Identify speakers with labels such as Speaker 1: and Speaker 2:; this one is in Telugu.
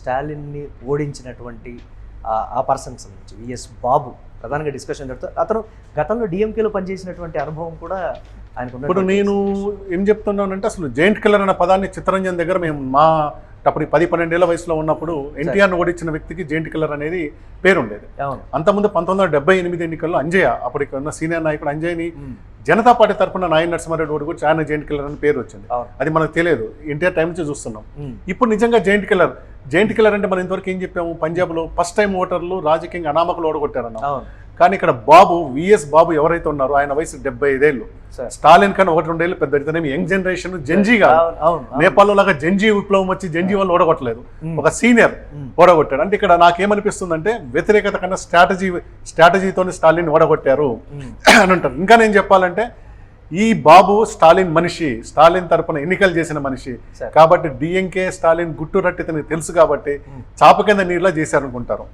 Speaker 1: స్టాలిన్ని ఓడించినటువంటి ఆ పర్సన్ సంబంధించి విఎస్ బాబు ప్రధానంగా డిస్కషన్ జరుగుతుంది. అతను గతంలో డిఎంకేలో పనిచేసినటువంటి అనుభవం కూడా ఆయనకు.
Speaker 2: ఇప్పుడు నేను ఏం చెప్తున్నానంటే అసలు జైంట్ కిల్లర్ అనే పదాన్ని చిత్తరంజన్ దగ్గర మేము అప్పుడు 10-12 ఏళ్ల వయసులో ఉన్నప్పుడు ఎన్టీఆర్ను ఓడించిన వ్యక్తికి జైంట్ కిల్లర్ అనేది పేరు ఉండేది. అంతకుముందు 1978 ఎన్నికల్లో అంజయ్య, అప్పటికి ఉన్న సీనియర్ నాయకుడు అంజయ్యని జనతా పార్టీ తరఫున నాయన నరసింహారెడ్డి ఓడి కూడా ఆయన జైంట్ కిల్లర్ అని పేరు వచ్చింది. అది మనకు తెలియదు, ఎన్టీఆర్ టైం నుంచి చూస్తున్నాం. ఇప్పుడు నిజంగా జైంట్ కిల్లర్ అంటే మనం ఇంతవరకు ఏం చెప్పాము, పంజాబ్లో ఫస్ట్ టైం ఓటర్లు రాజకీయంగా అనామకులు ఓడగొట్టారన్నాం. కానీ ఇక్కడ విఎస్ బాబు ఎవరైతే ఉన్నారో ఆయన వయసు 75 ఏళ్ళు. స్టాలిన్ కన్నా 1-2 ఏళ్ళు పెద్ద. ఇతనేమి యంగ్ జనరేషన్ జంజీగా, నేపాల్లో లాగా జంజీ విప్లవం వచ్చి జంజీ వాళ్ళు ఓడగొట్టలేదు, ఒక సీనియర్ ఓడగొట్టాడు. అంటే ఇక్కడ నాకేమనిపిస్తుందంటే వ్యతిరేకత కన్నా స్ట్రాటజీతో స్టాలిన్ ఓడగొట్టారు అని అంటారు. ఇంకా నేను చెప్పాలంటే ఈ బాబు స్టాలిన్ మనిషి, స్టాలిన్ తరపున ఎన్నికలు చేసిన మనిషి కాబట్టి డిఎంకే స్టాలిన్ గుట్టు రట్టి తెలుసు కాబట్టి చాప కింద నీళ్ళ చేశారనుకుంటారు.